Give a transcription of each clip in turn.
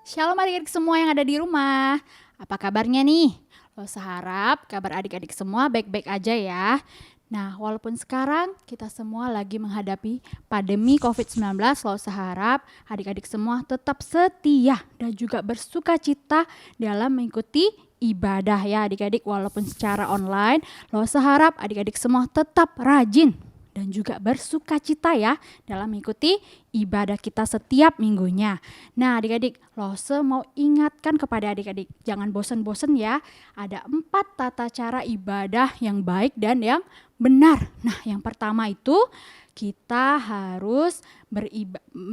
Shalom adik-adik semua yang ada di rumah. Apa kabarnya nih? Losa harap kabar adik-adik semua baik-baik aja ya. Nah, walaupun sekarang kita semua lagi menghadapi pandemi COVID-19, Losa harap adik-adik semua tetap setia dan juga bersuka cita dalam mengikuti ibadah ya adik-adik. Walaupun secara online, Losa harap adik-adik semua tetap rajin dan juga bersuka cita ya dalam mengikuti ibadah kita setiap minggunya. Nah adik-adik, Lose mau ingatkan kepada adik-adik, jangan bosan-bosan ya. Ada 4 tata cara ibadah yang baik dan yang benar. Nah yang pertama itu kita harus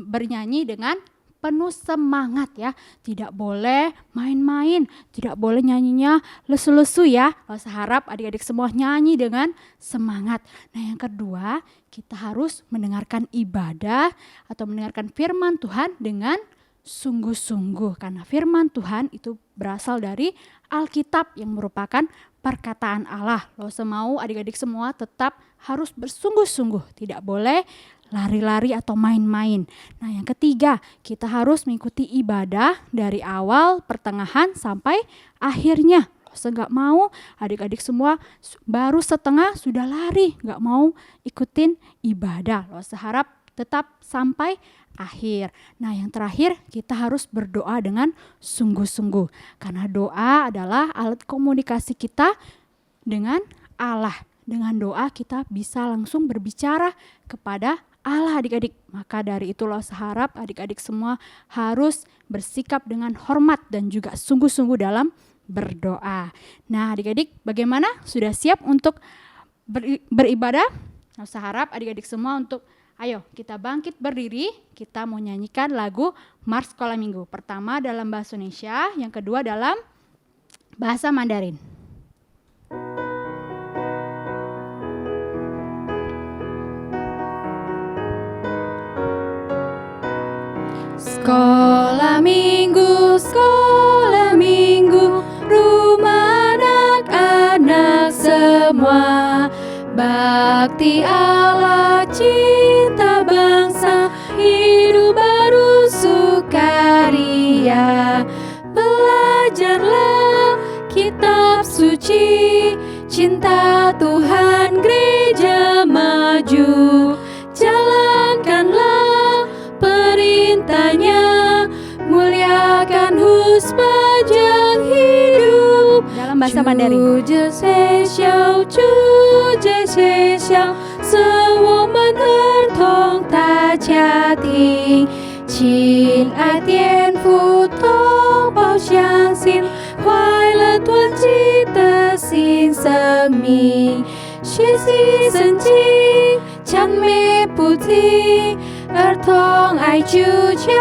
bernyanyi dengan penuh semangat ya. Tidak boleh main-main, tidak boleh nyanyinya lesu-lesu ya. Saya harap adik-adik semua nyanyi dengan semangat. Nah yang kedua, kita harus mendengarkan ibadah atau mendengarkan firman Tuhan dengan sungguh-sungguh. Karena firman Tuhan itu berasal dari Alkitab yang merupakan perkataan Allah. Saya mau adik-adik semua tetap harus bersungguh-sungguh, tidak boleh lari-lari atau main-main. Nah yang ketiga, kita harus mengikuti ibadah dari awal, pertengahan sampai akhirnya. Saya nggak mau adik-adik semua baru setengah sudah lari, nggak mau ikutin ibadah. Saya harap tetap sampai akhir. Nah yang terakhir, kita harus berdoa dengan sungguh-sungguh. Karena doa adalah alat komunikasi kita dengan Allah. Dengan doa kita bisa langsung berbicara kepada Allah adik-adik. Maka dari itulah saya harap adik-adik semua harus bersikap dengan hormat dan juga sungguh-sungguh dalam berdoa. Nah adik-adik bagaimana? Sudah siap untuk beribadah? Saya harap adik-adik semua untuk ayo kita bangkit berdiri. Kita mau nyanyikan lagu Mars Sekolah Minggu. Pertama dalam bahasa Indonesia, yang kedua dalam bahasa Mandarin. Sekolah minggu, rumah anak-anak semua. Bakti Allah, cinta bangsa, hidup baru sukaria. Belajarlah kitab suci, cinta Tuhan gereja maju. Jalankanlah perintahnya, muliakan husbajang hidup. Dalam bahasa Mandarin. 这些小色我们儿童大家庭，亲爱天父同胞相信，快乐团结的新生命，学习圣经，赞美不停，儿童爱主教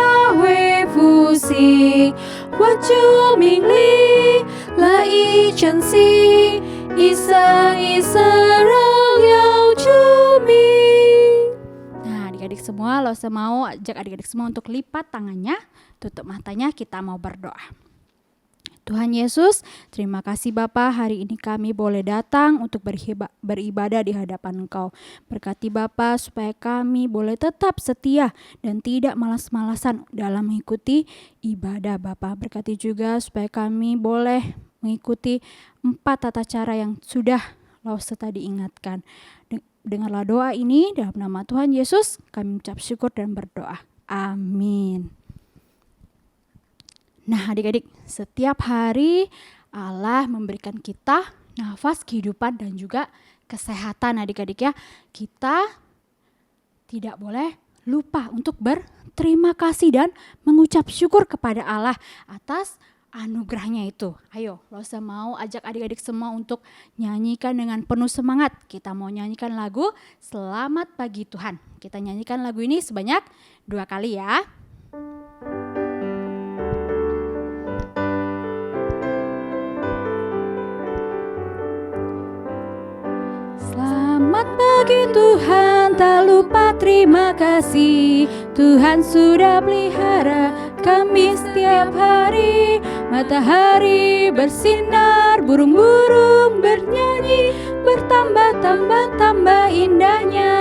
会复兴，我主命令乐意珍惜，一生一生荣耀主名。Nah adik-adik semua, Lose mau ajak adik-adik semua untuk lipat tangannya, tutup matanya, kita mau berdoa. Tuhan Yesus, terima kasih Bapa, hari ini kami boleh datang untuk beribadah di hadapan Engkau. Berkati Bapa supaya kami boleh tetap setia dan tidak malas-malasan dalam mengikuti ibadah Bapa. Berkati juga supaya kami boleh mengikuti 4 tata cara yang sudah Lause tadi ingatkan. Dengarlah doa ini dalam nama Tuhan Yesus, kami ucap syukur dan berdoa. Amin. Nah adik-adik, setiap hari Allah memberikan kita nafas kehidupan dan juga kesehatan adik-adik ya. Kita tidak boleh lupa untuk berterima kasih dan mengucap syukur kepada Allah atas anugerahnya itu. Ayo, Lose mau ajak adik-adik semua untuk nyanyikan dengan penuh semangat. Kita mau nyanyikan lagu Selamat Pagi Tuhan. Kita nyanyikan lagu ini sebanyak 2 kali ya. Selamat pagi Tuhan, tak lupa terima kasih. Tuhan sudah pelihara kami setiap hari. Matahari bersinar, burung-burung bernyanyi, bertambah-tambah indahnya.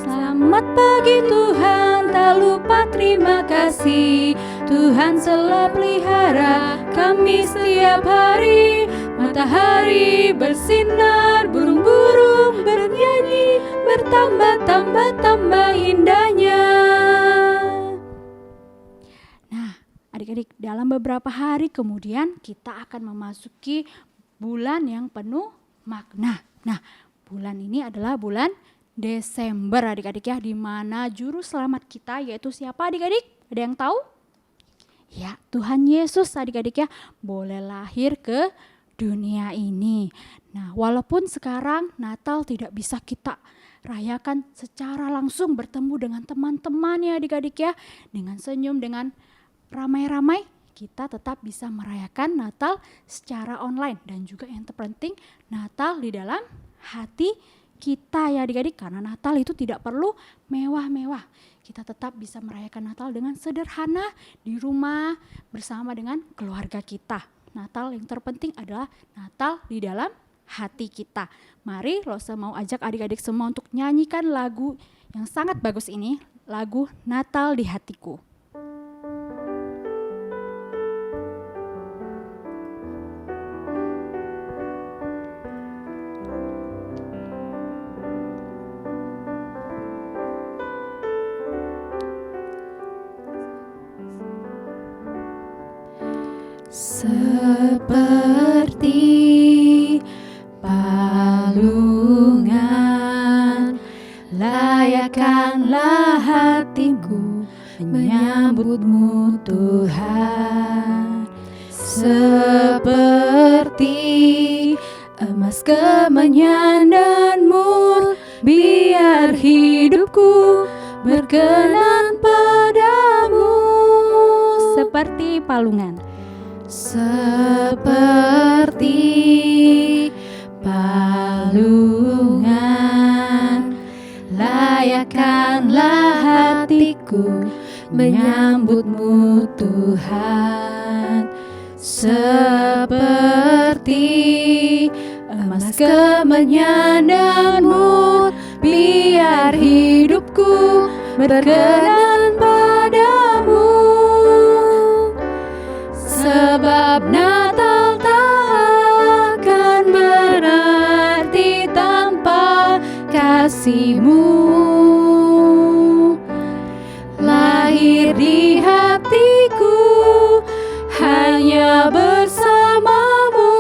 Selamat pagi Tuhan, tak lupa terima kasih. Tuhan telah pelihara kami setiap hari. Matahari bersinar, burung-burung bernyanyi, bertambah-tambah indahnya. Nah, adik-adik, dalam beberapa hari kemudian kita akan memasuki bulan yang penuh makna. Nah, bulan ini adalah bulan Desember adik-adik ya, di mana juru selamat kita yaitu siapa adik-adik? Ada yang tahu? Ya, Tuhan Yesus adik-adik ya, boleh lahir ke dunia ini. Nah, walaupun sekarang Natal tidak bisa kita rayakan secara langsung bertemu dengan teman-teman ya adik-adik ya, dengan senyum, dengan ramai-ramai, kita tetap bisa merayakan Natal secara online. Dan juga yang terpenting, Natal di dalam hati kita ya adik-adik, karena Natal itu tidak perlu mewah-mewah. Kita tetap bisa merayakan Natal dengan sederhana di rumah bersama dengan keluarga kita. Natal yang terpenting adalah Natal di dalam hati kita. Mari Rosa mau ajak adik-adik semua untuk nyanyikan lagu yang sangat bagus ini, lagu Natal di Hatiku. Seperti palungan, layakkanlah hatiku menyambutmu Tuhan. Seperti emas kemenyan dan mur, biar hidupku berkenan padamu. Seperti palungan. Seperti palungan, layakkanlah hatiku menyambutmu Tuhan. Seperti emas kemenyan dan mur, biar hidupku berkenan padamu. Sebab Natal tak akan berarti tanpa kasih-Mu. Lahir di hatiku hanya bersama-Mu,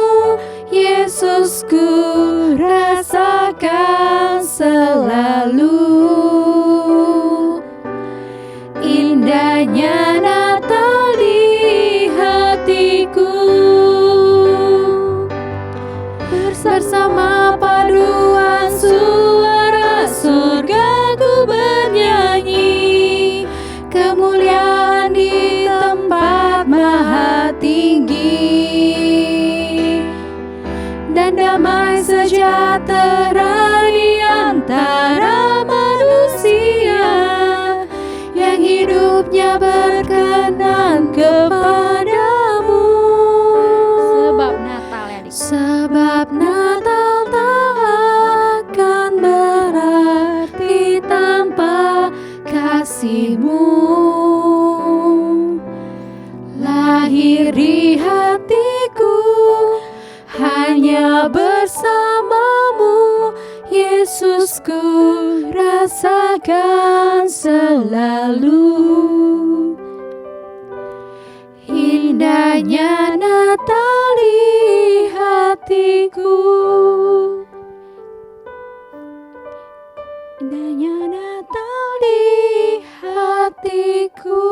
Yesus, ku rasakan selalu. Indahnya Natal di hatiku, bersama paduan suara surga ku bernyanyi, kemuliaan di tempat maha tinggi, dan damai sejahtera di antara manusia yang hidupnya berkenan kepadamu. Sebab Natal ya adik. Sebab Natal tak akan berarti tanpa kasih-Mu. Lahir di hatiku hanya bersama-Mu, Yesus, ku rasakan selalu. Indahnya Natal di hatiku, indahnya Natal di hatiku.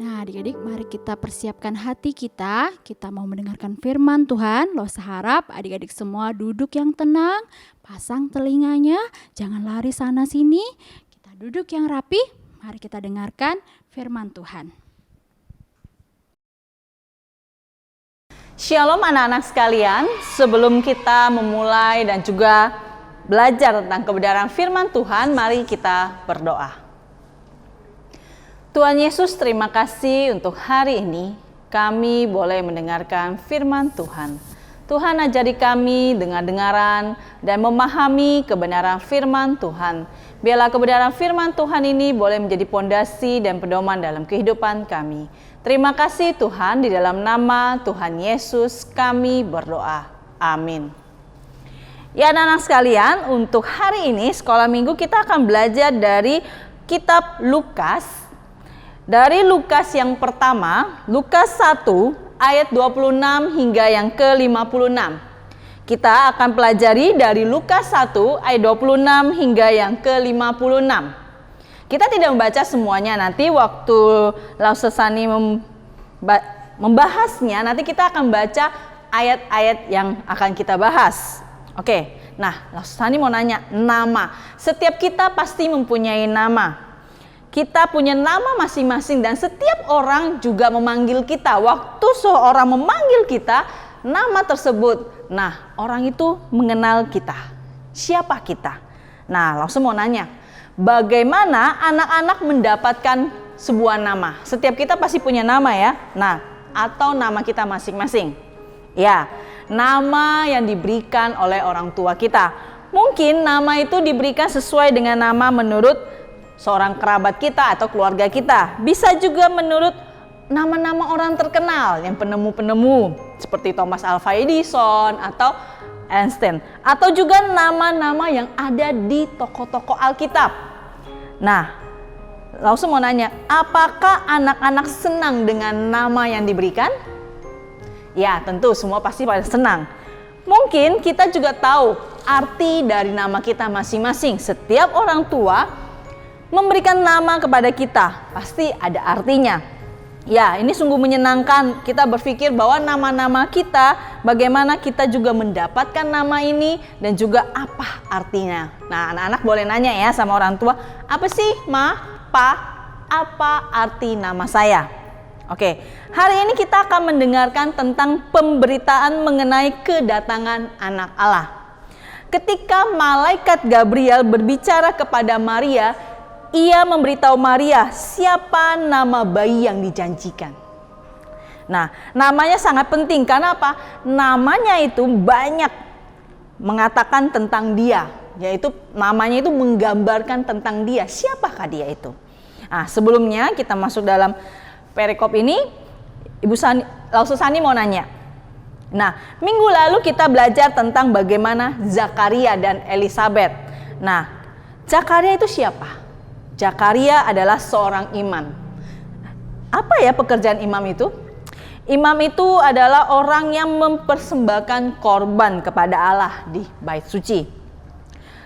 Nah adik-adik, mari kita persiapkan hati kita. Kita mau mendengarkan firman Tuhan. Loh, harap adik-adik semua duduk yang tenang, pasang telinganya, jangan lari sana sini. Kita duduk yang rapi. Mari kita dengarkan firman Tuhan. Shalom anak-anak sekalian, sebelum kita memulai dan juga belajar tentang kebenaran firman Tuhan, mari kita berdoa. Tuhan Yesus, terima kasih untuk hari ini kami boleh mendengarkan firman Tuhan. Tuhan ajari kami dengar-dengaran dan memahami kebenaran firman Tuhan. Biarlah kebenaran firman Tuhan ini boleh menjadi pondasi dan pedoman dalam kehidupan kami. Terima kasih Tuhan, di dalam nama Tuhan Yesus kami berdoa. Amin. Ya anak-anak sekalian, untuk hari ini sekolah minggu kita akan belajar dari kitab Lukas. Dari Lukas yang pertama, Lukas 1 ayat 26 hingga yang ke-56. Kita akan pelajari dari Lukas 1 ayat 26 hingga yang ke-56. Kita tidak membaca semuanya, nanti waktu Lausesani membahasnya, nanti kita akan baca ayat-ayat yang akan kita bahas. Oke, nah Lausesani mau nanya, nama. Setiap kita pasti mempunyai nama. Kita punya nama masing-masing dan setiap orang juga memanggil kita. Waktu seorang memanggil kita, nama tersebut, nah orang itu mengenal kita. Siapa kita? Nah, langsung mau nanya, bagaimana anak-anak mendapatkan sebuah nama? Setiap kita pasti punya nama ya. Nah, atau nama kita masing-masing. Ya, nama yang diberikan oleh orang tua kita. Mungkin nama itu diberikan sesuai dengan nama menurut seorang kerabat kita atau keluarga kita. Bisa juga menurut nama-nama orang terkenal yang penemu-penemu seperti Thomas Alva Edison atau Einstein, atau juga nama-nama yang ada di toko-toko Alkitab. Nah, langsung mau nanya, apakah anak-anak senang dengan nama yang diberikan? Ya, tentu semua pasti pada senang. Mungkin kita juga tahu arti dari nama kita masing-masing. Setiap orang tua memberikan nama kepada kita, pasti ada artinya. Ya, ini sungguh menyenangkan. Kita berpikir bahwa nama-nama kita, bagaimana kita juga mendapatkan nama ini dan juga apa artinya. Nah, anak-anak boleh nanya ya sama orang tua, apa sih Ma, Pa, apa arti nama saya? Oke, hari ini kita akan mendengarkan tentang pemberitaan mengenai kedatangan anak Allah. Ketika malaikat Gabriel berbicara kepada Maria, ia memberitahu Maria siapa nama bayi yang dijanjikan. Nah, namanya sangat penting karena apa? Namanya itu banyak mengatakan tentang dia, yaitu namanya itu menggambarkan tentang dia. Siapakah dia itu? Nah, sebelumnya kita masuk dalam perikop ini, Ibu Lausesani mau nanya. Nah, minggu lalu kita belajar tentang bagaimana Zakaria dan Elisabet. Nah, Zakaria itu siapa? Zakaria adalah seorang imam. Apa ya pekerjaan imam itu? Imam itu adalah orang yang mempersembahkan korban kepada Allah di bait suci.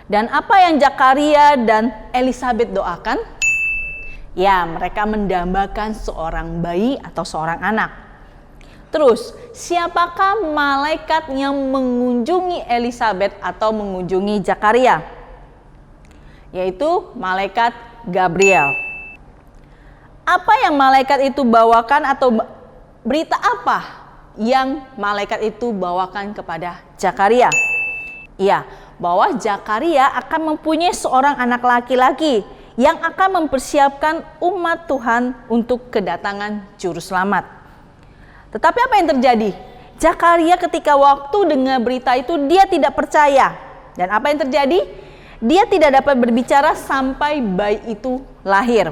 Dan apa yang Zakaria dan Elisabet doakan? Ya, mereka mendambakan seorang bayi atau seorang anak. Terus, siapakah malaikat yang mengunjungi Elisabet atau mengunjungi Zakaria? Yaitu malaikat Gabriel. Apa yang malaikat itu bawakan atau berita apa yang malaikat itu bawakan kepada Zakaria? Iya, bahwa Zakaria akan mempunyai seorang anak laki-laki yang akan mempersiapkan umat Tuhan untuk kedatangan juru selamat. Tetapi apa yang terjadi? Zakaria ketika waktu dengar berita itu dia tidak percaya. Dan apa yang terjadi? Dia tidak dapat berbicara sampai bayi itu lahir.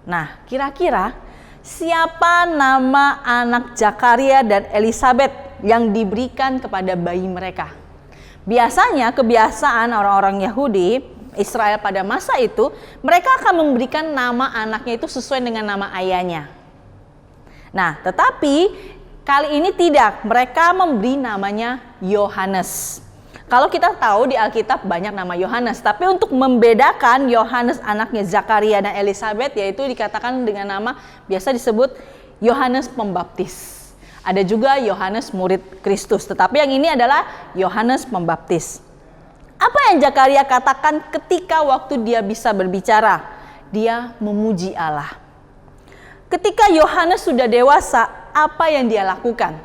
Nah, kira-kira siapa nama anak Zakaria dan Elisabet yang diberikan kepada bayi mereka? Biasanya kebiasaan orang-orang Yahudi, Israel pada masa itu, mereka akan memberikan nama anaknya itu sesuai dengan nama ayahnya. Nah, tetapi kali ini tidak, mereka memberi namanya Yohanes. Kalau kita tahu di Alkitab banyak nama Yohanes, tapi untuk membedakan Yohanes anaknya Zakaria dan Elisabet, yaitu dikatakan dengan nama biasa disebut Yohanes Pembaptis. Ada juga Yohanes murid Kristus, tetapi yang ini adalah Yohanes Pembaptis. Apa yang Zakaria katakan ketika waktu dia bisa berbicara? Dia memuji Allah. Ketika Yohanes sudah dewasa, apa yang dia lakukan?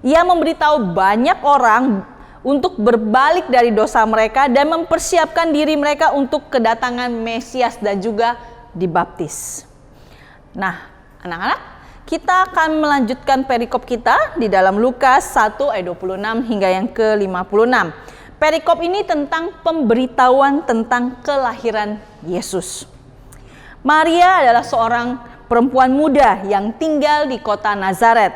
Ia memberitahu banyak orang untuk berbalik dari dosa mereka dan mempersiapkan diri mereka untuk kedatangan Mesias dan juga dibaptis. Nah, anak-anak, kita akan melanjutkan perikop kita di dalam Lukas 1 ayat 26 hingga yang ke-56. Perikop ini tentang pemberitahuan tentang kelahiran Yesus. Maria adalah seorang perempuan muda yang tinggal di kota Nazaret,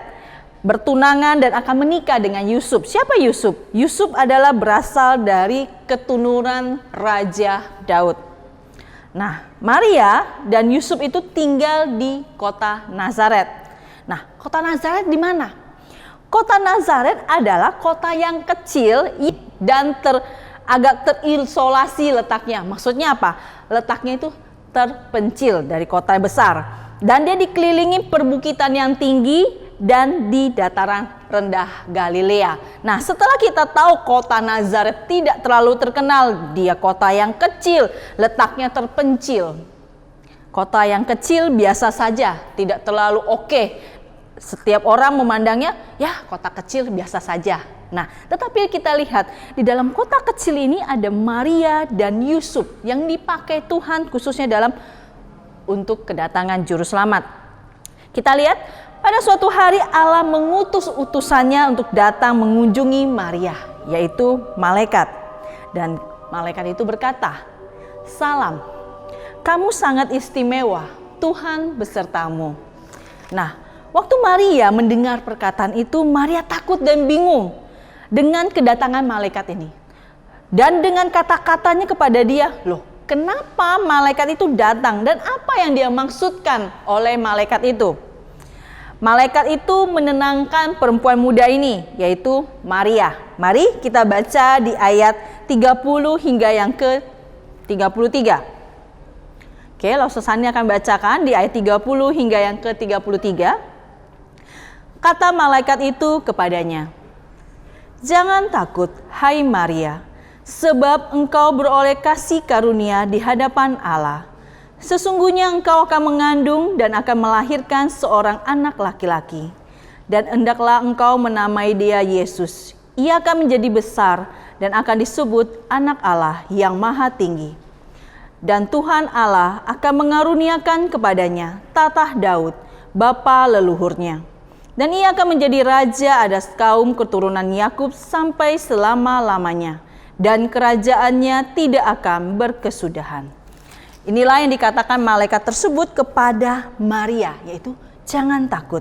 bertunangan dan akan menikah dengan Yusuf. Siapa Yusuf? Yusuf adalah berasal dari keturunan Raja Daud. Nah, Maria dan Yusuf itu tinggal di kota Nazaret. Nah, kota Nazaret di mana? Kota Nazaret adalah kota yang kecil dan agak terisolasi letaknya. Maksudnya apa? Letaknya itu terpencil dari kota besar. Dan dia dikelilingi perbukitan yang tinggi dan di dataran rendah Galilea. Nah, setelah kita tahu kota Nazaret tidak terlalu terkenal, dia kota yang kecil, letaknya terpencil. Kota yang kecil biasa saja, tidak terlalu oke. Setiap orang memandangnya, ya kota kecil biasa saja. Nah, tetapi kita lihat di dalam kota kecil ini ada Maria dan Yusuf yang dipakai Tuhan khususnya untuk kedatangan juru selamat. Kita lihat pada suatu hari Allah mengutus utusannya untuk datang mengunjungi Maria, yaitu malaikat. Dan malaikat itu berkata, "Salam, kamu sangat istimewa, Tuhan besertamu." Nah, waktu Maria mendengar perkataan itu, Maria takut dan bingung dengan kedatangan malaikat ini. Dan dengan kata-katanya kepada dia, "Loh, kenapa malaikat itu datang dan apa yang dia maksudkan oleh malaikat itu?" Malaikat itu menenangkan perempuan muda ini, yaitu Maria. Mari kita baca di ayat 30 hingga yang ke-33. Oke, Lausasani akan bacakan di ayat 30 hingga yang ke-33. Kata malaikat itu kepadanya, "Jangan takut, hai Maria, sebab engkau beroleh kasih karunia di hadapan Allah. Sesungguhnya engkau akan mengandung dan akan melahirkan seorang anak laki-laki. Dan hendaklah engkau menamai dia Yesus. Ia akan menjadi besar dan akan disebut anak Allah yang maha tinggi. Dan Tuhan Allah akan mengaruniakan kepadanya tatah Daud, bapa leluhurnya. Dan ia akan menjadi raja atas kaum keturunan Yakub sampai selama-lamanya. Dan kerajaannya tidak akan berkesudahan." Inilah yang dikatakan malaikat tersebut kepada Maria, yaitu jangan takut.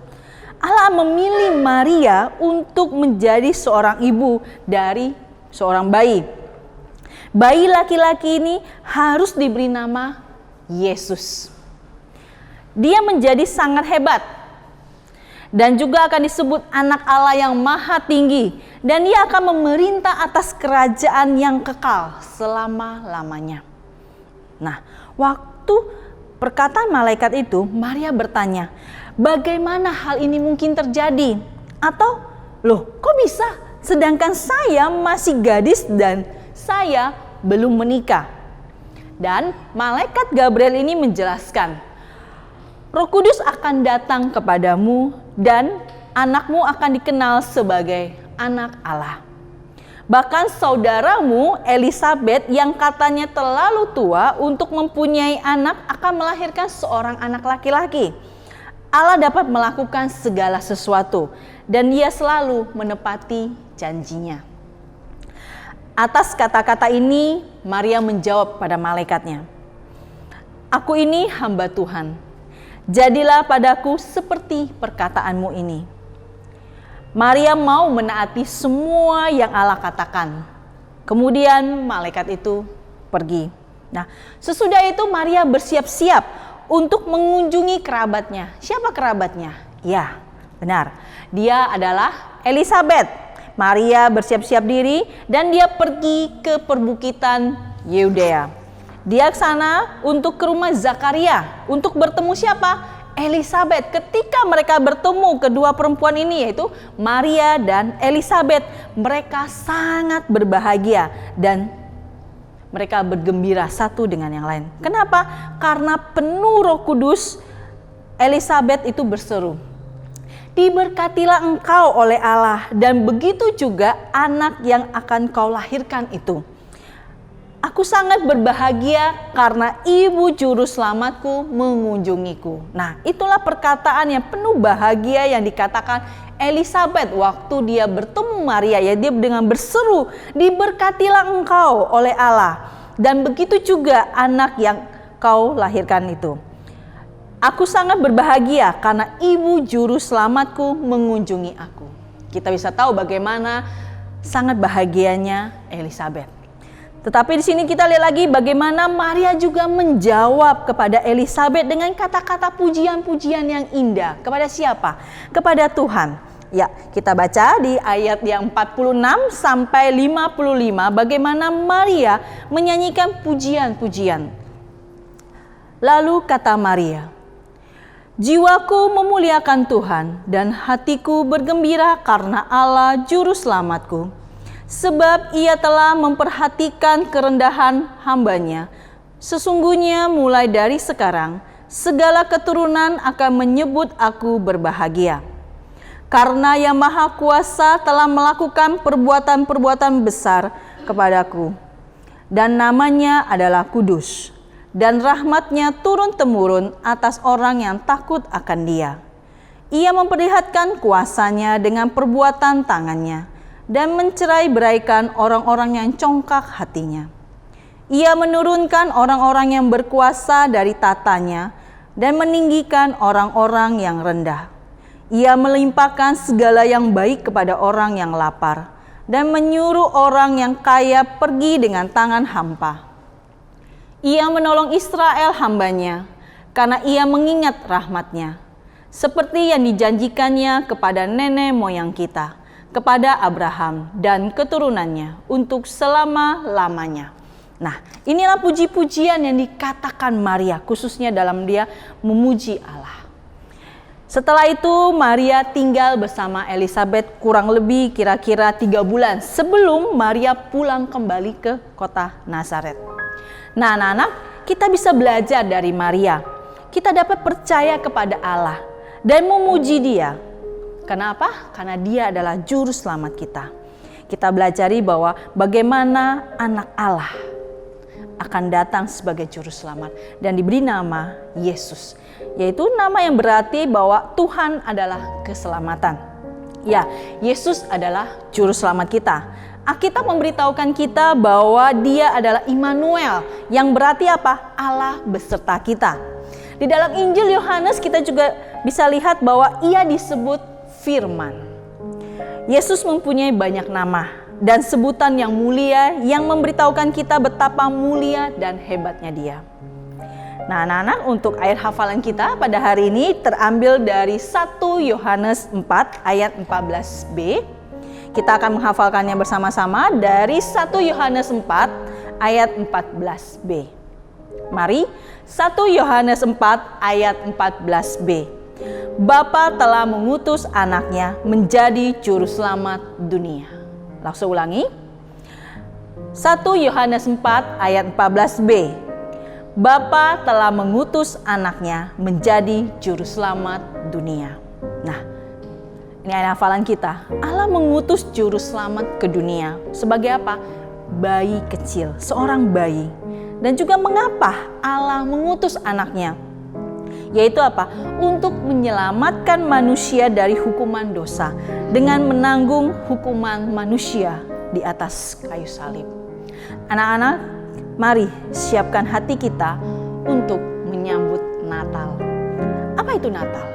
Allah memilih Maria untuk menjadi seorang ibu dari seorang bayi. Bayi laki-laki ini harus diberi nama Yesus. Dia menjadi sangat hebat dan juga akan disebut anak Allah yang maha tinggi, dan dia akan memerintah atas kerajaan yang kekal selama-lamanya. Nah, waktu perkataan malaikat itu, Maria bertanya, bagaimana hal ini mungkin terjadi? Atau, loh kok bisa? Sedangkan saya masih gadis dan saya belum menikah. Dan malaikat Gabriel ini menjelaskan, Roh Kudus akan datang kepadamu dan anakmu akan dikenal sebagai anak Allah. Bahkan saudaramu Elisabet yang katanya terlalu tua untuk mempunyai anak akan melahirkan seorang anak laki-laki. Allah dapat melakukan segala sesuatu dan dia selalu menepati janjinya. Atas kata-kata ini Maria menjawab pada malaikatnya, "Aku ini hamba Tuhan. Jadilah padaku seperti perkataanmu ini." Maria mau menaati semua yang Allah katakan. Kemudian malaikat itu pergi. Nah, sesudah itu Maria bersiap-siap untuk mengunjungi kerabatnya. Siapa kerabatnya? Ya, benar. Dia adalah Elisabet. Maria bersiap-siap diri dan dia pergi ke perbukitan Yudea. Dia ke sana untuk ke rumah Zakaria untuk bertemu siapa? Elisabet. Ketika mereka bertemu kedua perempuan ini, yaitu Maria dan Elisabet, mereka sangat berbahagia dan mereka bergembira satu dengan yang lain. Kenapa? Karena penuh Roh Kudus, Elisabet itu berseru, "Diberkatilah engkau oleh Allah dan begitu juga anak yang akan kau lahirkan itu. Aku sangat berbahagia karena ibu juru selamatku mengunjungiku. Nah, itulah perkataan yang penuh bahagia yang dikatakan Elisabeth waktu dia bertemu Maria. Ya, dia dengan berseru, diberkatilah engkau oleh Allah. Dan begitu juga anak yang kau lahirkan itu. Aku sangat berbahagia karena ibu juru selamatku mengunjungi aku. Kita bisa tahu bagaimana sangat bahagianya Elisabeth. Tetapi di sini kita lihat lagi bagaimana Maria juga menjawab kepada Elisabeth dengan kata-kata pujian-pujian yang indah. Kepada siapa? Kepada Tuhan. Ya, kita baca di ayat yang 46 sampai 55 bagaimana Maria menyanyikan pujian-pujian. Lalu kata Maria, jiwaku memuliakan Tuhan dan hatiku bergembira karena Allah juru selamatku. Sebab ia telah memperhatikan kerendahan hambanya. Sesungguhnya mulai dari sekarang, segala keturunan akan menyebut aku berbahagia. Karena Yang Maha Kuasa telah melakukan perbuatan-perbuatan besar kepadaku. Dan namanya adalah kudus. Dan rahmatnya turun-temurun atas orang yang takut akan Dia. Ia memperlihatkan kuasanya dengan perbuatan tangannya. Dan mencerai-beraikan orang-orang yang congkak hatinya. Ia menurunkan orang-orang yang berkuasa dari tatanya dan meninggikan orang-orang yang rendah. Ia melimpahkan segala yang baik kepada orang yang lapar dan menyuruh orang yang kaya pergi dengan tangan hampa. Ia menolong Israel hambanya karena ia mengingat rahmatnya, seperti yang dijanjikannya kepada nenek moyang kita, kepada Abraham dan keturunannya untuk selama-lamanya. Nah, inilah puji-pujian yang dikatakan Maria, khususnya dalam dia memuji Allah. Setelah itu Maria tinggal bersama Elisabeth kurang lebih kira-kira 3 bulan sebelum Maria pulang kembali ke kota Nazaret. Nah, anak-anak, kita bisa belajar dari Maria. Kita dapat percaya kepada Allah dan memuji Dia. Kenapa? Karena Dia adalah juru selamat kita. Kita belajari bahwa bagaimana anak Allah akan datang sebagai juru selamat dan diberi nama Yesus, yaitu nama yang berarti bahwa Tuhan adalah keselamatan. Ya, Yesus adalah juru selamat kita. Alkitab memberitahukan kita bahwa Dia adalah Immanuel, yang berarti apa? Allah beserta kita. Di dalam Injil Yohanes kita juga bisa lihat bahwa Ia disebut Firman. Yesus mempunyai banyak nama dan sebutan yang mulia yang memberitahukan kita betapa mulia dan hebatnya Dia. Nah, anak-anak, untuk ayat hafalan kita pada hari ini terambil dari 1 Yohanes 4 ayat 14b. Kita akan menghafalkannya bersama-sama dari 1 Yohanes 4 ayat 14b. Mari, 1 Yohanes 4 ayat 14b. Bapa telah mengutus anaknya menjadi juru selamat dunia. Langsung ulangi. 1 Yohanes 4 ayat 14b. Bapa telah mengutus anaknya menjadi juru selamat dunia. Nah, ini ayat hafalan kita. Allah mengutus juru selamat ke dunia sebagai apa? Bayi kecil, seorang bayi. Dan juga mengapa Allah mengutus anaknya? Yaitu apa? Untuk menyelamatkan manusia dari hukuman dosa dengan menanggung hukuman manusia di atas kayu salib. Anak-anak, mari siapkan hati kita untuk menyambut Natal. Apa itu Natal?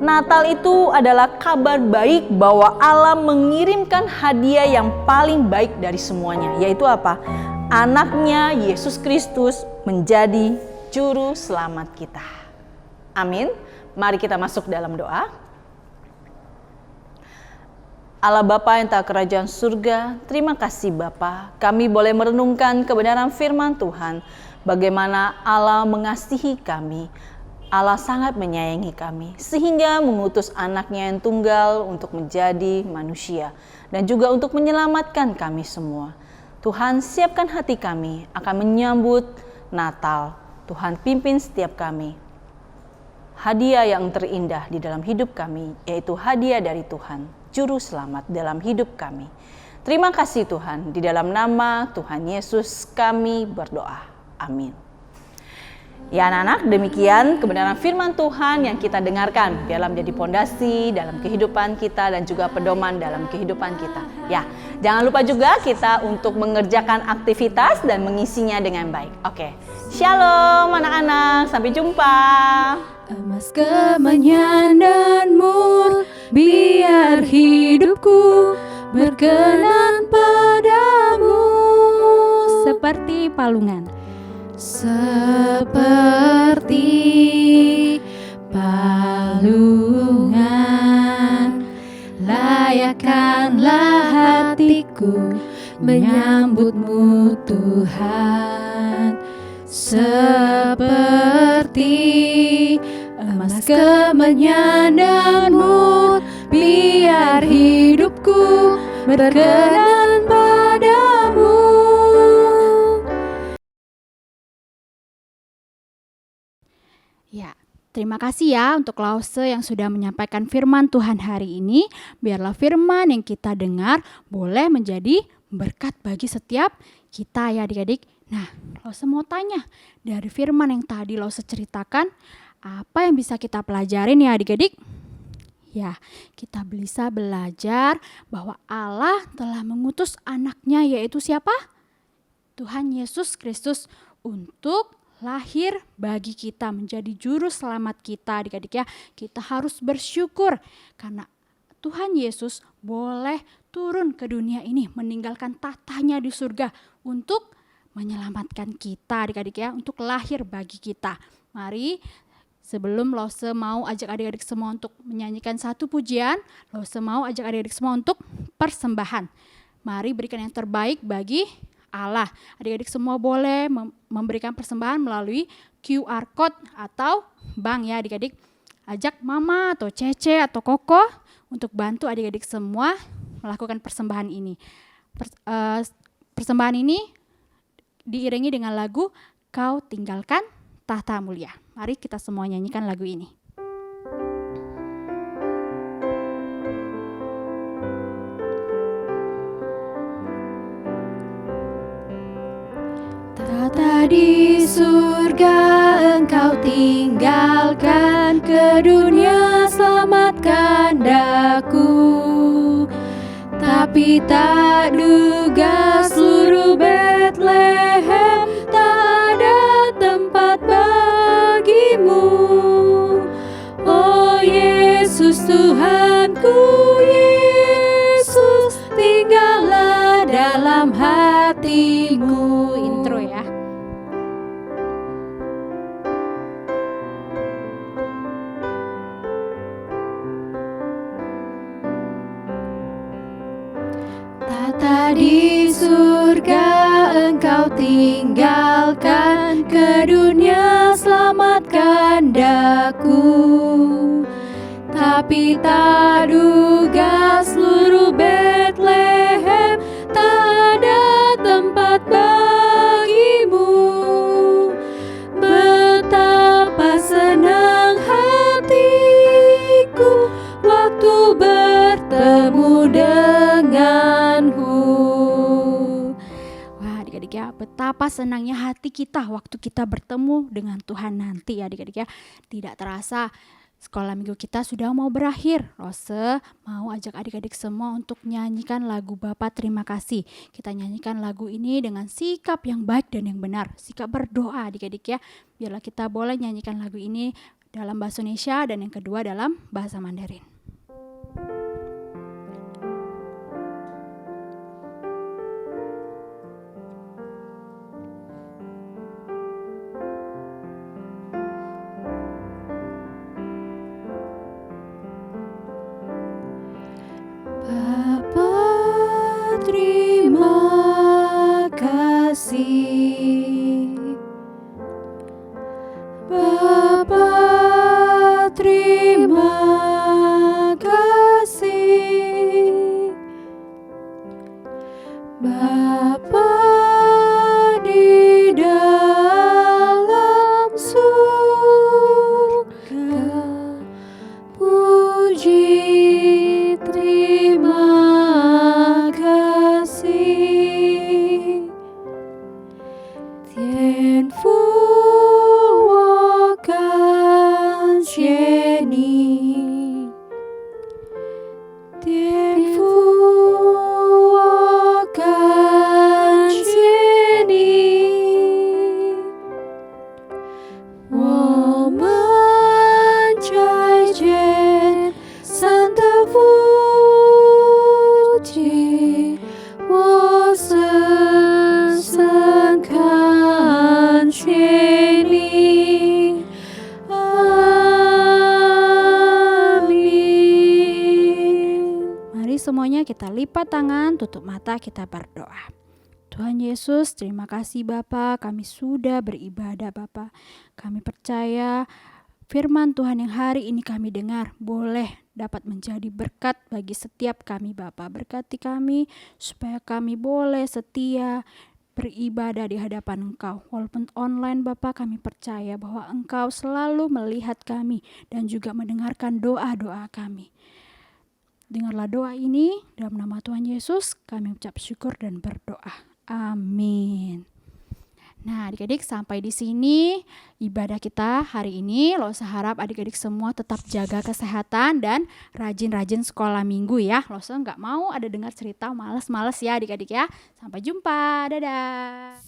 Natal itu adalah kabar baik bahwa Allah mengirimkan hadiah yang paling baik dari semuanya, yaitu apa? Anaknya Yesus Kristus menjadi juru selamat kita. Amin. Mari kita masuk dalam doa. Allah Bapa yang tak kerajaan surga, terima kasih Bapa. Kami boleh merenungkan kebenaran firman Tuhan. Bagaimana Allah mengasihi kami. Allah sangat menyayangi kami. Sehingga mengutus anaknya yang tunggal untuk menjadi manusia. Dan juga untuk menyelamatkan kami semua. Tuhan, siapkan hati kami akan menyambut Natal. Tuhan, pimpin setiap kami. Hadiah yang terindah di dalam hidup kami, yaitu hadiah dari Tuhan, Juru Selamat dalam hidup kami. Terima kasih Tuhan, di dalam nama Tuhan Yesus kami berdoa. Amin. Ya anak-anak, demikian kebenaran firman Tuhan yang kita dengarkan. Biarlah menjadi pondasi dalam kehidupan kita dan juga pedoman dalam kehidupan kita. Ya, jangan lupa juga kita untuk mengerjakan aktivitas dan mengisinya dengan baik. Oke, shalom anak-anak, sampai jumpa. Emas kemenyan dan mur, biar hidupku berkenan padamu. Seperti palungan. Seperti palungan, layakkanlah hatiku menyambutmu Tuhan. Seperti emas kemenyan dan mur, biar hidupku berkenan padamu. Ya, terima kasih ya untuk Lause yang sudah menyampaikan firman Tuhan hari ini. Biarlah firman yang kita dengar boleh menjadi berkat bagi setiap kita ya adik-adik. Nah, Lause mau tanya, dari firman yang tadi Lause ceritakan, apa yang bisa kita pelajarin ya adik-adik? Ya, kita bisa belajar bahwa Allah telah mengutus anaknya, yaitu siapa? Tuhan Yesus Kristus, untuk lahir bagi kita, menjadi juru selamat kita adik-adik ya. Kita harus bersyukur karena Tuhan Yesus boleh turun ke dunia ini, meninggalkan tahtanya di surga untuk menyelamatkan kita adik-adik ya, untuk lahir bagi kita. Mari sebelum Lause mau ajak adik-adik semua untuk menyanyikan satu pujian, Lause mau ajak adik-adik semua untuk persembahan. Mari berikan yang terbaik bagi Allah. Adik-adik semua boleh memberikan persembahan melalui QR code atau bank ya adik-adik. Ajak mama atau cece atau koko untuk bantu adik-adik semua melakukan persembahan ini. Persembahan ini diiringi dengan lagu Kau Tinggalkan Tahta Mulia. Mari kita semua nyanyikan lagu ini. Tahta di surga Engkau tinggalkan, ke dunia selamatkan daku. Tapi tak duga seluruh Betlehem tak ada tempat bagimu. Oh Yesus Tuhanku, Yesus tinggallah dalam hatimu. Intro ya. Tahta di surga Engkau tinggalkan, ke dunia selamatkan daku. Tapi tak duga seluruh Betlehem tak ada tempat bagimu. Betapa senang hatiku waktu bertemu denganmu. Wah adik-adik ya, betapa senangnya hati kita waktu kita bertemu dengan Tuhan nanti ya adik-adik ya. Tidak terasa sekolah minggu kita sudah mau berakhir. Lause mau ajak adik-adik semua untuk nyanyikan lagu Bapa Terima Kasih. Kita nyanyikan lagu ini dengan sikap yang baik dan yang benar, sikap berdoa adik-adik ya. Biarlah kita boleh nyanyikan lagu ini dalam bahasa Indonesia dan yang kedua dalam bahasa Mandarin. Bapa terima kasih, Bapa terima 谢你，天父，我感谢你，我们再见，神的父亲，我深深感谢你。Mari semuanya kita lipat tangan, tutup mata, kita berdoa. Tuhan Yesus, terima kasih Bapa, kami sudah beribadah Bapa. Kami percaya firman Tuhan yang hari ini kami dengar boleh dapat menjadi berkat bagi setiap kami Bapa. Berkati kami supaya kami boleh setia beribadah di hadapan Engkau. Walaupun online Bapa, kami percaya bahwa Engkau selalu melihat kami dan juga mendengarkan doa-doa kami. Dengarlah doa ini, dalam nama Tuhan Yesus kami ucap syukur dan berdoa. Amin. Nah, adik-adik, sampai di sini ibadah kita hari ini. Losa harap adik-adik semua tetap jaga kesehatan dan rajin-rajin sekolah minggu ya. Losa nggak mau ada dengar cerita males-males ya adik-adik ya. Sampai jumpa, dadah.